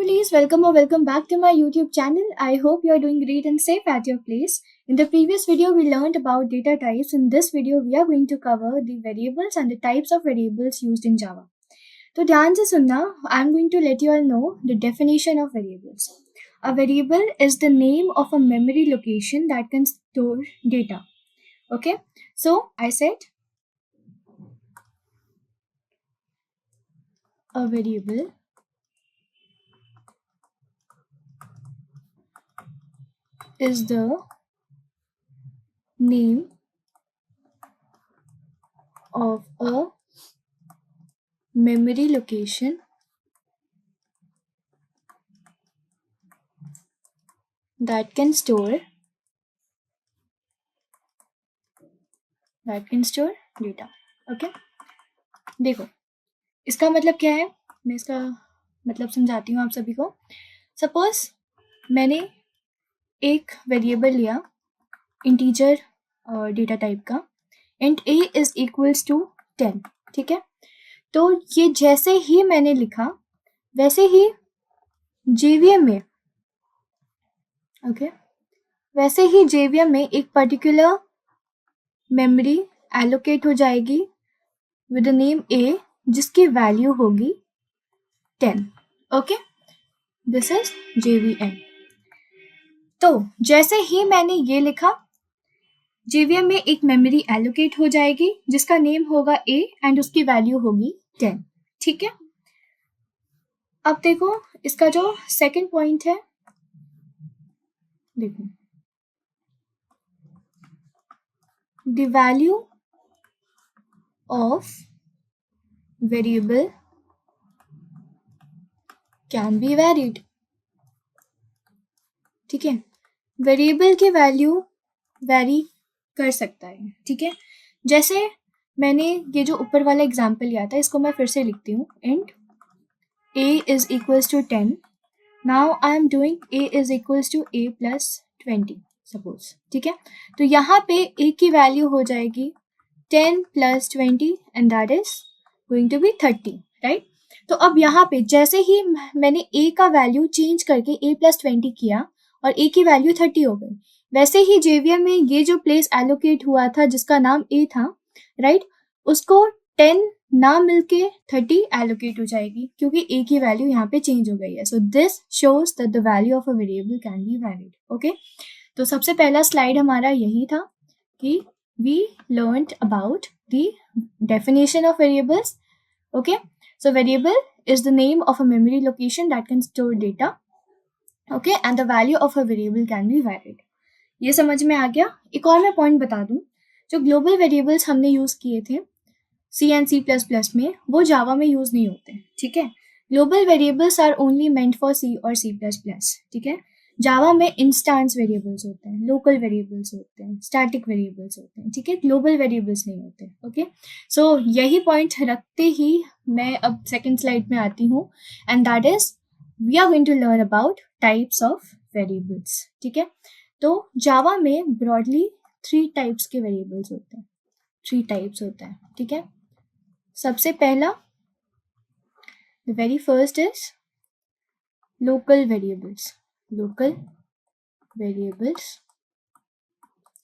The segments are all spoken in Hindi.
families, welcome or welcome back to my YouTube channel. I hope you are doing great and safe at your place. In the previous video, we learned about data types. In this video, we are going to cover the variables and the types of variables used in Java. तो ध्यान से सुनना, I'm going to let you all know the definition of variables. A variable is the name of a memory location that can store data. Okay, so I said a variable is the name of a memory location that can store data. Okay देखो इसका मतलब क्या है, मैं इसका मतलब समझाती हूँ आप सभी को. सपोज मैंने एक वेरिएबल लिया इंटीजर डेटा टाइप का and a is equals to 10. ठीक है, तो ये जैसे ही मैंने लिखा वैसे ही JVM में वैसे ही JVM में एक पर्टिकुलर मेमोरी एलोकेट हो जाएगी विद द नेम A जिसकी वैल्यू होगी 10. Okay, this is JVM. तो जैसे ही मैंने ये लिखा JVM में एक मेमोरी एलोकेट हो जाएगी जिसका नेम होगा A एंड उसकी वैल्यू होगी 10. ठीक है, अब देखो इसका जो सेकंड पॉइंट है, देखो the value of variable can B varied. ठीक है, वेरिएबल की वैल्यू वैरी कर सकता है. ठीक है, जैसे मैंने ये जो ऊपर वाला एग्जांपल लिया था इसको मैं फिर से लिखती हूँ. And a is equals to 10. Now I am doing a is equals to a plus 20 suppose. ठीक है, तो यहाँ पे a की वैल्यू हो जाएगी 10 plus 20 and that is going to be 30. Right, तो अब यहाँ पे जैसे ही मैंने a का वैल्यू चेंज करके a प्लस 20 किया और a की वैल्यू 30 हो गई, वैसे ही JVM में ये जो प्लेस एलोकेट हुआ था जिसका नाम A था, राइट, उसको 10 ना मिलके 30 एलोकेट हो जाएगी क्योंकि A की वैल्यू यहाँ पे चेंज हो गई है. So this shows that the value of a variable can be valid. Okay, तो सबसे पहला स्लाइड हमारा यही था कि we learned about the definition of variables. Okay, so variable is the name of a memory location that can store data. Okay, and the value of a variable can be valid. ये समझ में आ गया. एक और मैं पॉइंट बता दूं, जो ग्लोबल वेरिएबल्स हमने यूज किए थे C एंड C++ में वो जावा में यूज नहीं होते. ठीक है, global variables are only meant for C और C++. ठीक है, जावा में इंस्टेंस वेरिएबल्स होते हैं, लोकल वेरिएबल्स होते हैं, स्टैटिक वेरिएबल्स होते हैं. ठीक है, ग्लोबल वेरिएबल्स नहीं होते. ओके, सो यही पॉइंट रखते ही मैं अब सेकेंड स्लाइड में आती हूँ and that is we are going to learn about types of variables. ठीक है, तो जावा में ब्रॉडली 3 टाइप्स के वेरिएबल्स होते हैं, 3 टाइप्स होता है. ठीक है, सबसे पहला the very first is local variables.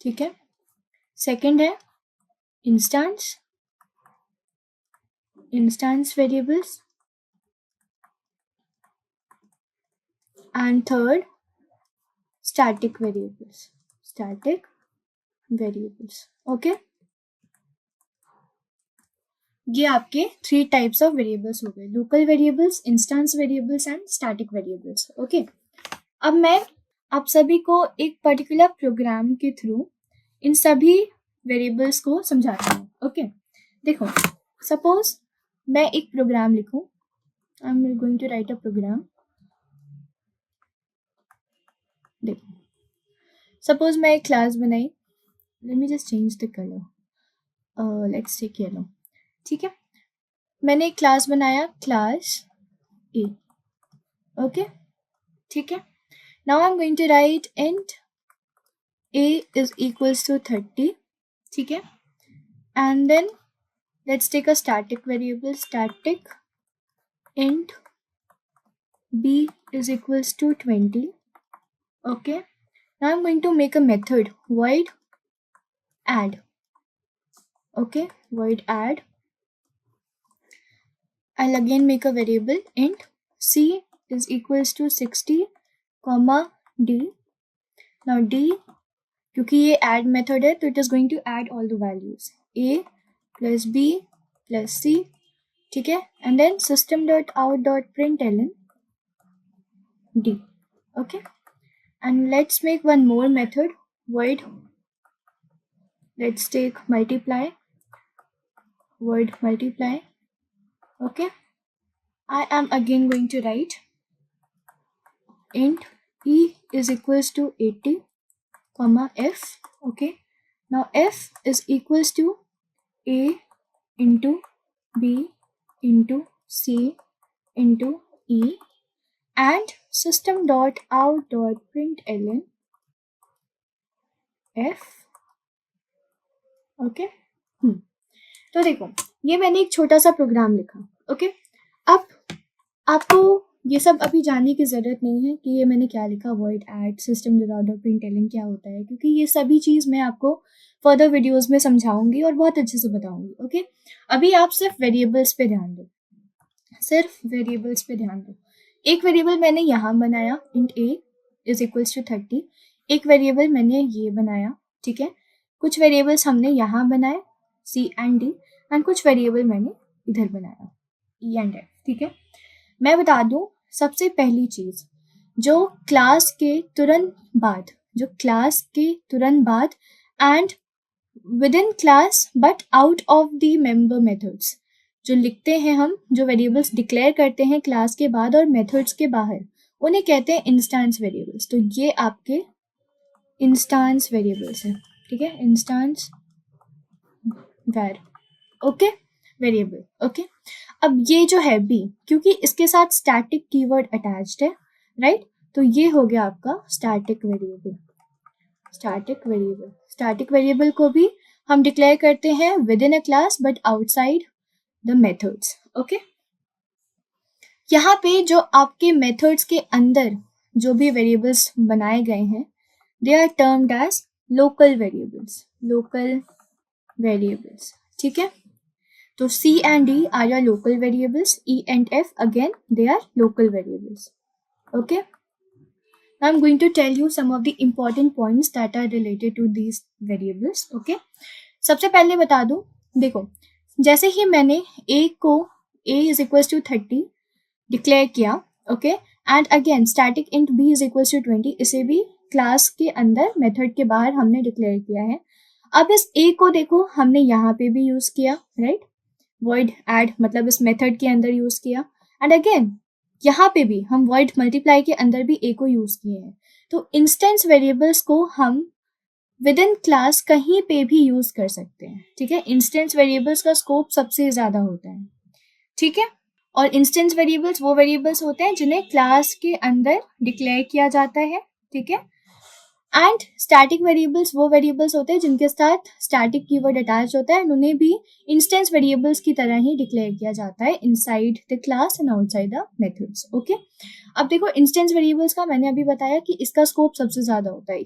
ठीक है, सेकंड है instance variables and third static variables. Okay, ये आपके 3 टाइप्स ऑफ वेरिएबल्स हो गए, local variables, instance variables and static variables. Okay, अब मैं आप सभी को एक पर्टिकुलर प्रोग्राम के थ्रू इन सभी वेरिएबल्स को समझाती हूँ. ओके, देखो सपोज मैं एक प्रोग्राम लिखूं. I am going to write a program. देखो सपोज मैं एक क्लास बनाई. Let me just change the colour, let's take yellow. ठीक है, मैंने एक क्लास बनाया, क्लास A. ओके, ठीक है, now I am going to write int A is equals to 30. ठीक है, and then let's take a static variable, static int b is equals to 20. Okay, now I'm going to make a method void add. Okay, void add. I'll again make a variable int c is equals to 60 comma d. Now d, क्योंकि ये add method है तो it is going to add all the values a plus b plus c, ठीक है, and then system.out.println d. Okay, and let's make one more method void, let's take multiply, void multiply. Okay, I am again going to write int e is equals to 80 comma f. Okay, now f is equals to a into b into c into e and system.out.println f. Okay, तो देखो ये मैंने एक छोटा सा प्रोग्राम लिखा. ओके, अब आपको ये सब अभी जानने की ज़रूरत नहीं है कि ये मैंने क्या लिखा, void add system.out.println क्या होता है, क्योंकि ये सभी चीज़ मैं आपको फर्दर वीडियोस में समझाऊंगी और बहुत अच्छे से बताऊंगी. ओके, अभी आप सिर्फ वेरिएबल्स पे ध्यान दो, सिर्फ वेरिएबल्स पे ध्यान दो. एक वेरिएबल मैंने यहाँ बनाया int a is equals to 30, एक वेरिएबल मैंने ये बनाया, ठीक है, कुछ वेरिएबल्स हमने यहाँ बनाए c एंड d एंड कुछ वेरिएबल मैंने इधर बनाया e एंड f. ठीक है, मैं बता दूं सबसे पहली चीज, जो क्लास के तुरंत बाद and with in class but out of the member methods जो लिखते हैं हम, जो वेरिएबल्स डिक्लेयर करते हैं क्लास के बाद और मेथड्स के बाहर, उन्हें कहते हैं इंस्टेंस वेरिएबल्स. तो ये आपके इंस्टेंस वेरिएबल्स हैं, ठीक है, instance var. Okay, variable. Okay, अब ये जो है b, क्योंकि इसके साथ स्टैटिक कीवर्ड अटैच्ड है, राइट, तो ये हो गया आपका static variable. Static variable, static variable को भी हम डिक्लेयर करते हैं within a class but outside the methods. Okay, यहाँ पे जो आपके मेथड्स के अंदर जो भी वेरिएबल्स बनाए गए हैं, they are termed as local variables. Local variables, ठीक है, तो c and d are your local variables, e and f again they are local variables. Okay, now I'm going to tell you some of the important points that are related to these variables. Okay, सबसे पहले बता दूं, देखो जैसे ही मैंने a को a is equals to 30 declare किया, okay, and again static int b is equals to 20, इसे भी क्लास के अंदर मेथड के बाहर हमने डिक्लेयर किया है. अब इस a को देखो हमने यहाँ पे भी यूज किया, राइट, void add मतलब इस मेथड के अंदर यूज किया, एंड अगेन यहाँ पे भी हम void multiply के अंदर भी a को यूज किए हैं. तो इंस्टेंस वेरिएबल्स को हम विद इन क्लास कहीं पे भी यूज कर सकते हैं, ठीक है. इंस्टेंस वेरिएबल्स का स्कोप सबसे ज्यादा होता है, ठीक है, और इंस्टेंस वेरिएबल्स वो वेरिएबल्स होते हैं जिन्हें क्लास के अंदर डिक्लेयर किया जाता है, ठीक है, एंड स्टैटिक वेरिएबल्स वो वेरिएबल्स होते हैं जिनके साथ स्टैटिक कीवर्ड अटैच होता है, उन्हें भी इंस्टेंस वेरिएबल्स की तरह ही डिक्लेयर किया जाता है inside the class and outside the methods. Okay, अब देखो इंस्टेंस वेरिएबल्स का मैंने अभी बताया कि इसका स्कोप सबसे ज्यादा होता है.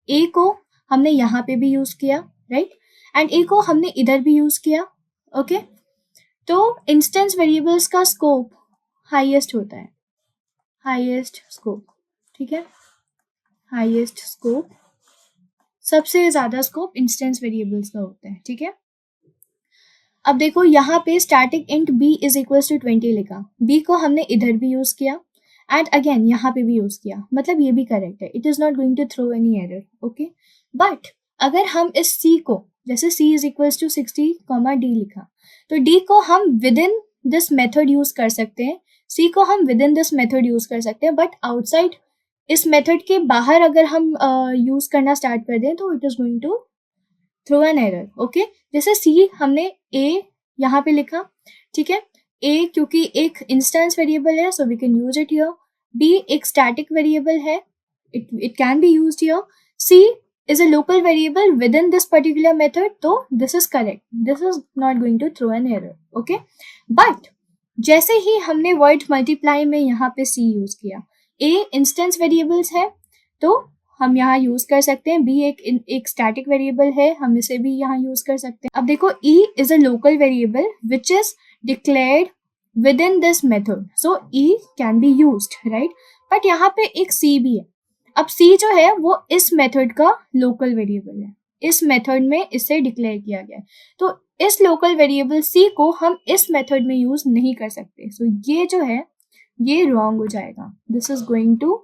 ए को हमने यहाँ पे भी यूज किया, राइट, एंड ए को हमने इधर भी यूज किया. ओके, तो इंस्टेंस वेरिएबल्स का स्कोप हाईएस्ट होता है, हाईएस्ट स्कोप, ठीक है, हाईएस्ट स्कोप, सबसे ज्यादा स्कोप इंस्टेंस वेरिएबल्स का होता है, ठीक है. अब देखो यहाँ पे static int b is equals to 20 लिखा, b को हमने इधर भी यूज किया एंड अगेन यहाँ पे भी यूज किया, मतलब ये भी करेक्ट है, it is not going to throw any error. Okay, but अगर हम इस c को, जैसे c is equals to 60 comma d लिखा, तो d को हम within this method use कर सकते हैं, c को हम within this method use कर सकते हैं, बट आउटसाइड इस मेथड के बाहर अगर हम यूज करना स्टार्ट कर दें तो it is going to throw an error. Okay, जैसे c हमने a यहाँ पे लिखा, ठीक है, a क्योंकि एक इंस्टेंस वेरिएबल है so we can use it here, b एक स्टैटिक वेरिएबल है, it can be used here, c is a local variable within this particular method, so this is correct, this is not going to throw an error. Okay, but जैसे ही हमने वर्ड मल्टीप्लाई में यहाँ पे सी यूज किया, ए इंस्टेंस वेरिएबल्स है तो हम यहाँ यूज कर सकते हैं, बी एक स्टैटिक वेरिएबल है, हम इसे भी यहाँ यूज कर सकते हैं। अब देखो E is a local variable which is declared within this method, so E can be used, right. But यहाँ पे एक सी भी है। अब सी जो है वो इस मेथड का लोकल वेरिएबल है, इस मेथड में इसे डिक्लेयर किया गया है, तो इस लोकल वेरिएबल सी को हम इस मेथड में यूज नहीं कर सकते। सो ये जो है ये रॉन्ग हो जाएगा, this is going to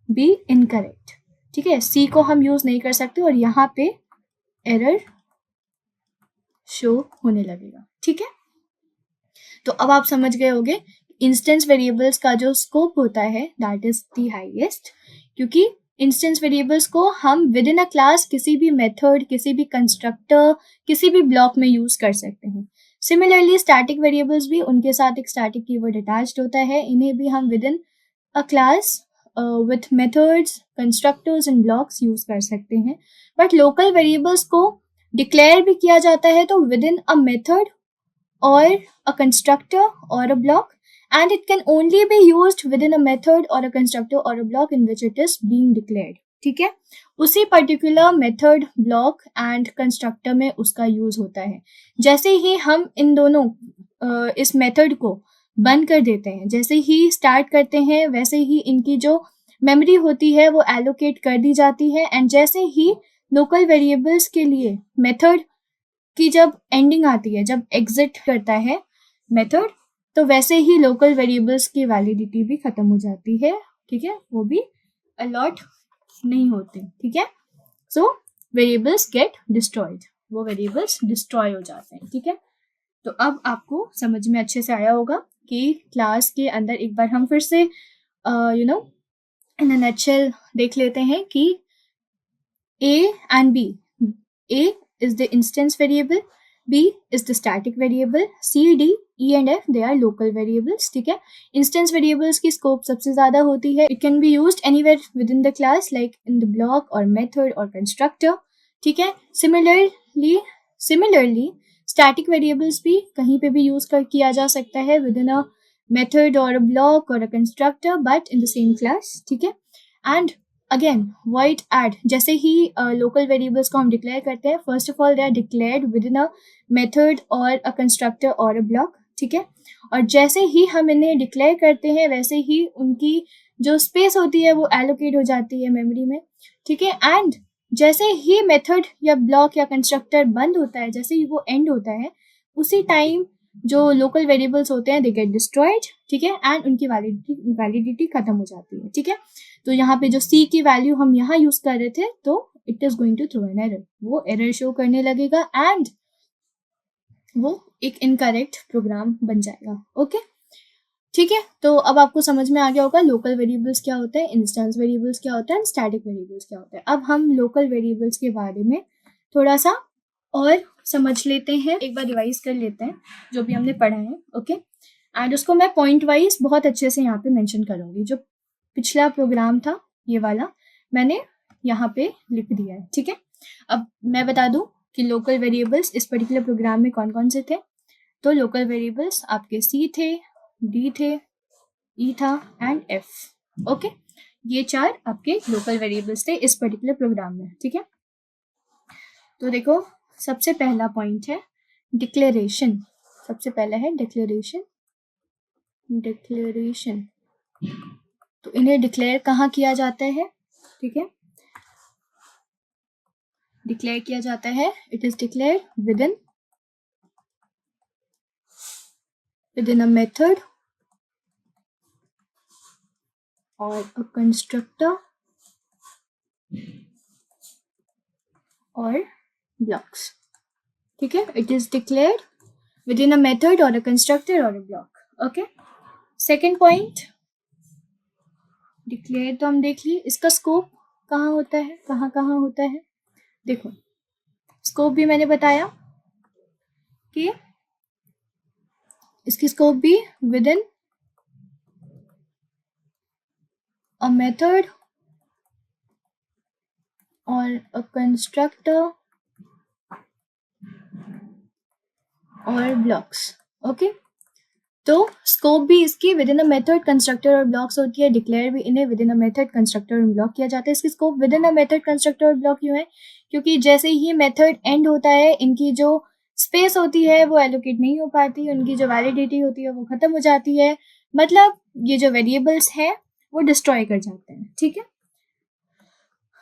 be incorrect, ठीक है। सी को हम यूज नहीं कर सकते और यहाँ पे एरर शो होने लगेगा, ठीक है। तो अब आप समझ गए होंगे इंस्टेंस वेरिएबल्स का जो स्कोप होता है दैट इज द हाईएस्ट, क्योंकि इंस्टेंस वेरिएबल्स को हम विद इन अ क्लास किसी भी मेथड, किसी भी कंस्ट्रक्टर, किसी भी ब्लॉक में यूज कर सकते हैं। सिमिलरली स्टैटिक वेरिएबल्स भी, उनके साथ एक स्टैटिक कीवर्ड अटैच्ड होता है, इन्हें भी हम within a class with methods, constructors and blocks use कर सकते हैं। बट लोकल वेरिएबल्स को डिक्लेयर भी किया जाता है तो with in a method or a constructor or a block, and it can only be used within a method or a constructor or a block in which it is being declared, ठीक है। उसी particular method, block and constructor में उसका यूज होता है। जैसे ही हम इन दोनों इस मेथड को बंद कर देते हैं, जैसे ही स्टार्ट करते हैं, वैसे ही इनकी जो मेमोरी होती है वो एलोकेट कर दी जाती है, एंड जैसे ही लोकल वेरिएबल्स के लिए मेथड कि जब एंडिंग आती है, जब एग्जिट करता है मेथड, तो वैसे ही लोकल वेरिएबल्स की वैलिडिटी भी खत्म हो जाती है, ठीक है, वो भी अलॉट नहीं होते, ठीक है। सो वेरिएबल्स गेट डिस्ट्रॉयड, वो वेरिएबल्स डिस्ट्रॉय हो जाते हैं, ठीक है। तो अब आपको समझ में अच्छे से आया होगा कि क्लास के अंदर एक बार हम फिर से इन अ नटशेल देख लेते हैं कि A and B. A is the instance variable, B is the static variable, C, D, E and F they are local variables, ठीक है। Instance variables की scope सबसे ज़्यादा होती है, it can be used anywhere within the class like in the block or method or constructor, ठीक है। Similarly static variables भी कहीं पे भी use किया जा सकता है within a method or a block or a constructor but in the same class, ठीक है। And अगेन void add, जैसे ही लोकल वेरिएबल्स को हम डिक्लेयर करते हैं, first of all they are declared within a method और अ कंस्ट्रक्टर और अ ब्लॉक, ठीक है। और जैसे ही हम इन्हें डिक्लेयर करते हैं वैसे ही उनकी जो स्पेस होती है वो एलोकेट हो जाती है मेमोरी में, ठीक है। एंड जैसे ही मेथड या ब्लॉक या कंस्ट्रक्टर बंद होता है, जैसे ही वो एंड होता है, उसी टाइम जो लोकल वेरिएबल्स होते हैं दे गेट डिस्ट्रॉयड, ठीक है, एंड उनकी वैलिडिटी खत्म हो जाती है, ठीक है। तो यहाँ पे जो C की वैल्यू हम यहाँ यूज कर रहे थे तो it is going to throw an error, वो एरर शो करने लगेगा एंड वो एक इनकरेक्ट प्रोग्राम बन जाएगा, ओके, ठीक है। तो अब आपको समझ में आ गया होगा लोकल वेरिएबल्स क्या होते हैं, इंस्टेंस वेरिएबल्स क्या होता है एंड स्टैटिक वेरिएबल्स क्या होता है। अब हम लोकल वेरिएबल्स के बारे में थोड़ा सा और समझ लेते हैं, एक बार रिवाइज कर लेते हैं जो भी हमने पढ़ा है, ओके। एंड उसको मैं पॉइंट वाइज बहुत अच्छे से यहाँ पे मेंशन करूंगी। जो पिछला प्रोग्राम था ये वाला मैंने यहाँ पे लिख दिया है, ठीक है। अब मैं बता दूं कि लोकल वेरिएबल्स इस पर्टिकुलर प्रोग्राम में कौन कौन से थे। तो लोकल वेरिएबल्स आपके C थे, D थे, E था एंड F, ओके। ये 4 आपके लोकल वेरिएबल्स थे इस पर्टिकुलर प्रोग्राम में, ठीक है। तो देखो सबसे पहला पॉइंट है डिक्लेरेशन, सबसे पहला है डिक्लेरेशन। तो इन्हें डिक्लेयर कहाँ किया जाता है, ठीक है, डिक्लेयर किया जाता है, it is declare within a method or a constructor or blocks, ठीक है। It is declared within a method और अ कंस्ट्रक्टर और a block, okay. Second point declare तो हम देख लिए, इसका स्कोप कहाँ होता है, कहाँ कहाँ होता है। देखो स्कोप भी मैंने बताया कि इसकी स्कोप भी विद इन अ मेथड और अ कंस्ट्रक्टर और ब्लॉक्स, ओके। तो स्कोप भी इसकी with in a method constructor और ब्लॉक्स होती है, डिक्लेयर भी इन्हें with in a method constructor और ब्लॉक किया जाता है। इसकी scope with in a method constructor और ब्लॉक क्यों है? क्योंकि जैसे ही मेथड एंड होता है इनकी जो स्पेस होती है वो एलोकेट नहीं हो पाती, उनकी जो वैलिडिटी होती है वो खत्म हो जाती है, मतलब ये जो वेरिएबल्स हैं वो डिस्ट्रॉय कर जाते हैं। ठीक है,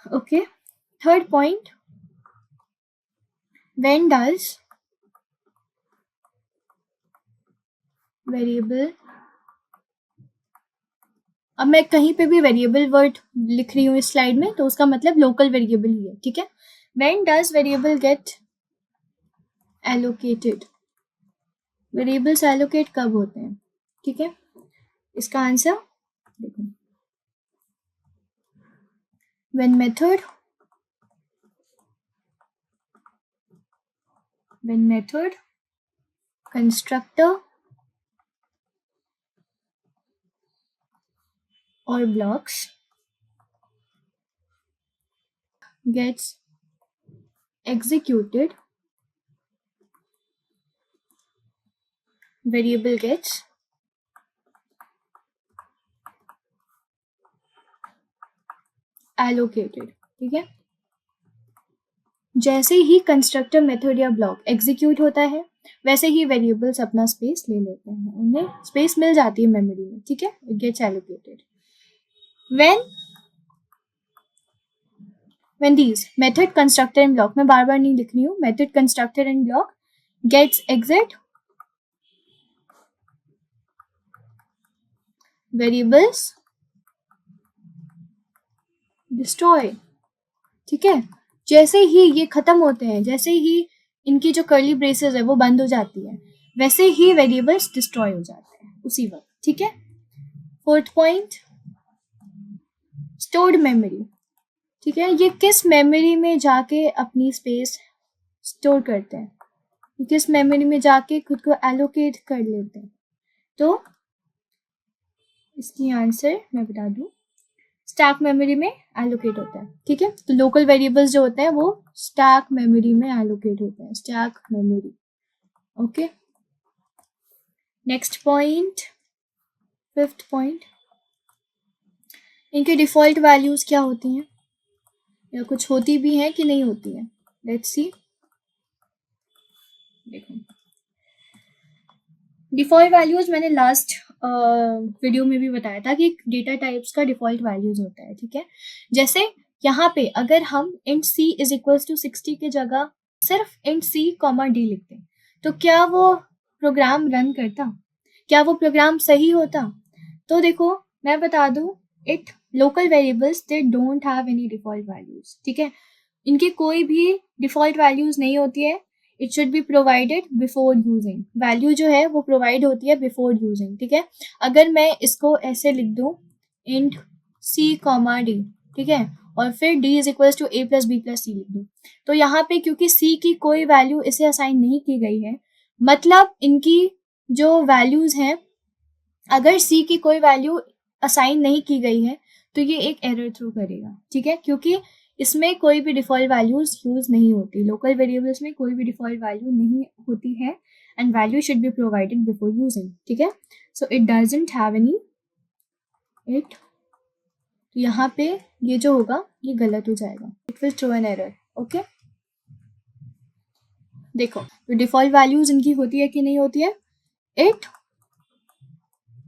okay. Third point, when does variable, अब मैं कहीं पे भी वेरिएबल वर्ड लिख रही हूँ इस स्लाइड में तो उसका मतलब लोकल वेरिएबल ही है। ठीक है, when does variable get allocated, variables allocate कब होते हैं? ठीक है, इसका आंसर देखो, when method constructor or blocks gets executed, variable gets allocated। ठीक है, जैसे ही कंस्ट्रक्टर मेथड या ब्लॉक एग्जीक्यूट होता है वैसे ही वेरिएबल्स अपना स्पेस ले लेते हैं, उन्हें स्पेस मिल जाती है मेमोरी में। ठीक है, it gets allocated when these method constructor and block, मैं बार बार नहीं लिख रही हूँ, method constructor and block gets exit variables destroy। ठीक है, जैसे ही ये खत्म होते हैं, जैसे ही इनकी जो कर्ली ब्रेसेस है वो बंद हो जाती है, वैसे ही वेरिएबल्स डिस्ट्रॉय हो जाते हैं उसी वक्त। ठीक है, फोर्थ पॉइंट, स्टोर्ड मेमोरी। ठीक है, ये किस मेमोरी में जाके अपनी स्पेस स्टोर करते हैं, किस मेमोरी में जाके खुद को एलोकेट कर लेते हैं? तो इसकी आंसर मैं बता दूं, स्टैक मेमोरी में एलोकेट होता है। ठीक है, तो लोकल वेरिएबल्स जो होते हैं वो स्टैक मेमोरी में एलोकेट होते हैं, stack memory. Okay, next point, fifth point, इनके डिफॉल्ट वैल्यूज क्या होती हैं या कुछ होती भी हैं कि नहीं होती हैं? Let's see. देखो, डिफॉल्ट वैल्यूज मैंने लास्ट वीडियो में भी बताया था कि डेटा टाइप्स का डिफॉल्ट वैल्यूज होता है। ठीक है, जैसे यहाँ पे अगर हम int c is equals to 60 की जगह सिर्फ int c कॉमा d लिखते हैं तो क्या वो प्रोग्राम रन करता, क्या वो प्रोग्राम सही होता? तो देखो मैं बता दूं, it local variables they don't have any default values. ठीक है, इनकी कोई भी डिफॉल्ट वैल्यूज नहीं होती है, it should be provided before using, value जो है वो प्रोवाइड होती है बिफोर यूजिंग। ठीक है, अगर मैं इसको ऐसे लिख दूं इंट सी कॉमा डी, ठीक है, और फिर d is equals to a plus b plus c लिख दूं, तो यहाँ पे क्योंकि c की कोई वैल्यू इसे असाइन नहीं की गई है, मतलब इनकी जो वैल्यूज हैं, अगर c की कोई वैल्यू असाइन नहीं की गई है तो ये एक एरर थ्रो करेगा। ठीक है, क्योंकि इसमें कोई भी डिफॉल्ट वैल्यूज यूज नहीं होती, लोकल वेरिएबल्स में कोई भी डिफॉल्ट वैल्यू नहीं होती है and value should be provided before using. ठीक है, so it doesn't have any it, तो यहाँ पे ये जो होगा ये गलत हो जाएगा, it will throw an error. Okay, देखो तो डिफॉल्ट वैल्यूज इनकी होती है कि नहीं होती है? It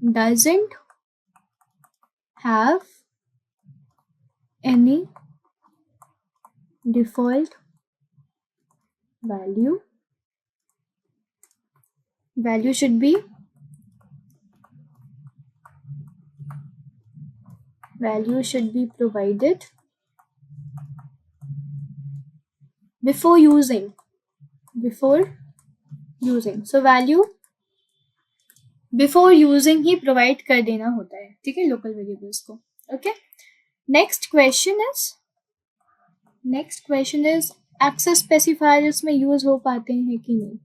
doesn't have any default value, value should be provided before using, so value before using ही प्रोवाइड कर देना होता है। ठीक है, लोकल वेरिएबल्स को। Okay, next question is access specifier इसमें यूज हो पाते हैं कि नहीं,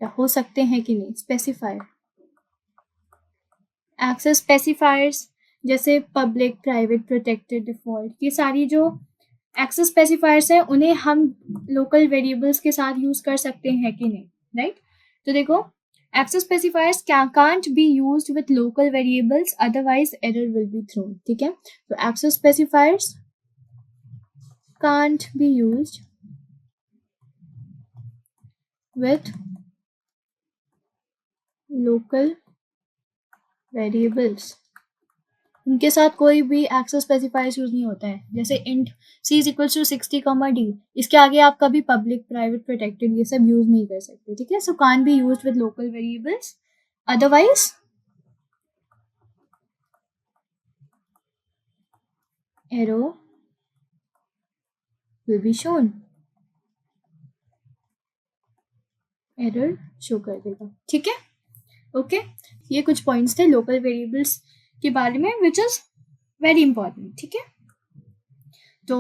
या हो सकते हैं कि नहीं? स्पेसिफायर, एक्सेस स्पेसिफायर्स जैसे पब्लिक, प्राइवेट, प्रोटेक्टेड, डिफॉल्ट, ये सारी जो एक्सेस स्पेसिफायर्स हैं उन्हें हम लोकल वेरिएबल्स के साथ यूज कर सकते हैं कि नहीं? राइट, तो देखो Access specifiers can't be used with local variables, otherwise error will be thrown. ठीक है, तो access specifiers can't be used with local variables. इनके साथ कोई भी एक्सेस स्पेसिफायर्स यूज नहीं होता है, जैसे int c is equal to 60, d, इसके आगे आप कभी पब्लिक, प्राइवेट, प्रोटेक्टेड ये सब यूज नहीं कर सकते. ठीक है, so can be used with local variables, otherwise error will be shown. Error show कर देगा. ठीक है, ओके. ये कुछ पॉइंट्स थे लोकल वेरिएबल्स के बारे में, विच इज वेरी इंपॉर्टेंट. ठीक है, तो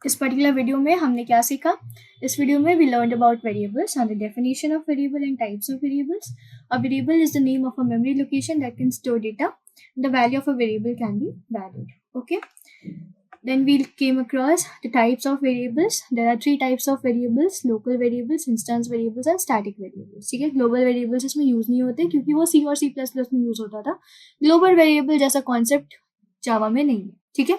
इस पर्टिकुलर वीडियो में हमने क्या सीखा? इस वीडियो में we learned about variables and the definition of variable and types of variables. A variable is the name of a memory location that can store data. The value of a variable can be valid. Okay, then we came across the types of variables. There are 3 types of variables: local variables, instance variables and static variables. ठीक है, global variables इसमें यूज नहीं होते क्योंकि वो C और C++ में यूज होता था. global variable जैसा कॉन्सेप्ट जावा में नहीं है. ठीक है,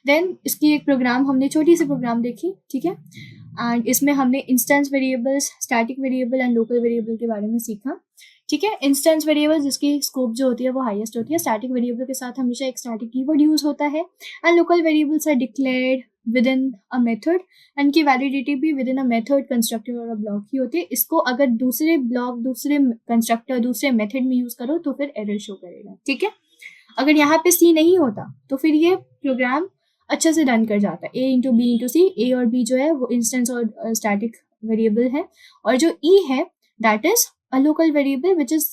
देन इसकी एक प्रोग्राम हमने, छोटी सी प्रोग्राम देखी. ठीक है, एंड इसमें हमने instance variables, static variable and local variable के बारे में सीखा. ठीक है, इंस्टेंस वेरिएबल जिसकी स्कोप जो होती है वो हाईएस्ट होती है. स्टैटिक वेरिएबल के साथ हमेशा एक स्टैटिक कीवर्ड यूज होता है. And local variables are declared within a method and इनकी वैलिडिटी भी within a method, constructor और अ ब्लॉक ही होती है. इसको अगर दूसरे ब्लॉक, दूसरे कंस्ट्रक्टर, दूसरे मेथड में यूज करो तो फिर एरर शो करेगा. ठीक है, अगर यहाँ पे सी नहीं होता तो फिर ये प्रोग्राम अच्छे से रन कर जाता है. ए इंटू बी इंटू सी, ए और बी जो है वो इंस्टेंस और स्टैटिक वेरिएबल है, और जो ई है that is a local variable which is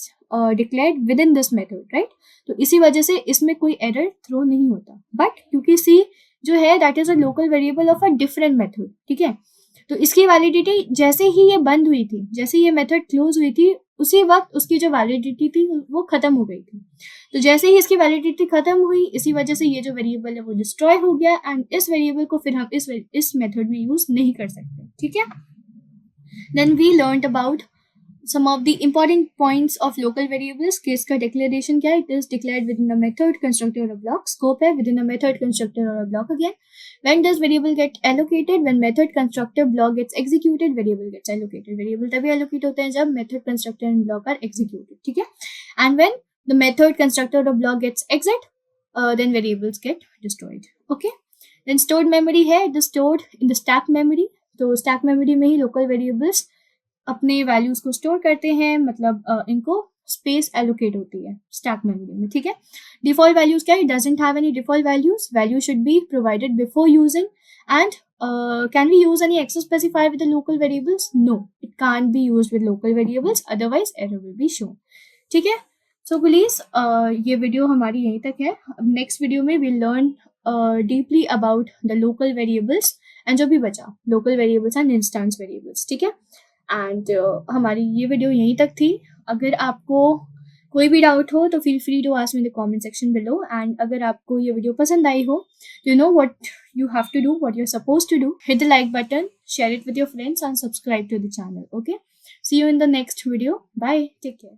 declared within this method. Right, तो इसी वजह से इसमें कोई एरर थ्रो नहीं होता. बट क्योंकि सी जो है that is a local variable of a different method. ठीक है, तो इसकी वैलिडिटी जैसे ही ये बंद हुई थी, जैसे ये मेथड क्लोज हुई थी, उसी वक्त उसकी जो वैलिडिटी थी वो खत्म हो गई थी. तो जैसे ही इसकी वैलिडिटी खत्म हुई, इसी वजह से ये जो वेरिएबल है वो डिस्ट्रॉय हो गया एंड इस वेरिएबल को फिर हम इस मेथड में यूज नहीं कर सकते. ठीक है, then we learned about some of the important points of local variables. Case का declaration क्या है? It is declared within a method, constructor or a block. Scope है within a method, constructor or a block again. When does variable get allocated? When method, constructor, block gets executed, variable gets allocated. Variable तभी allocate होते हैं जब method, constructor and block are executed. ठीक है, and when the method, constructor or block gets exit, then variables get destroyed. Okay, then stored memory है, it is stored in the stack memory. तो stack memory में ही local variables अपने वैल्यूज को स्टोर करते हैं, मतलब इनको स्पेस एलोकेट होती है स्टैक मेमोरी में. ठीक है, डिफॉल्ट वैल्यूज क्या है? Doesn't have any default values. Value should be provided before using. And can we use any access specifier with the local variables? No, it can't be used with local variables, otherwise error will be shown. ठीक है, सो प्लीज ये वीडियो हमारी यहीं तक है. अब नेक्स्ट वीडियो में we learn deeply about the local variables and जो भी बचा local variables and instance variables. ठीक है, एंड हमारी ये वीडियो यहीं तक थी. अगर आपको कोई भी डाउट हो तो feel free to ask me in the comment section below. And अगर आपको ये वीडियो पसंद आई हो, you know what you have to do, what you are supposed to do. Hit the like button, share it with your friends and subscribe to the channel. Okay, see you in the next video. Bye, take care.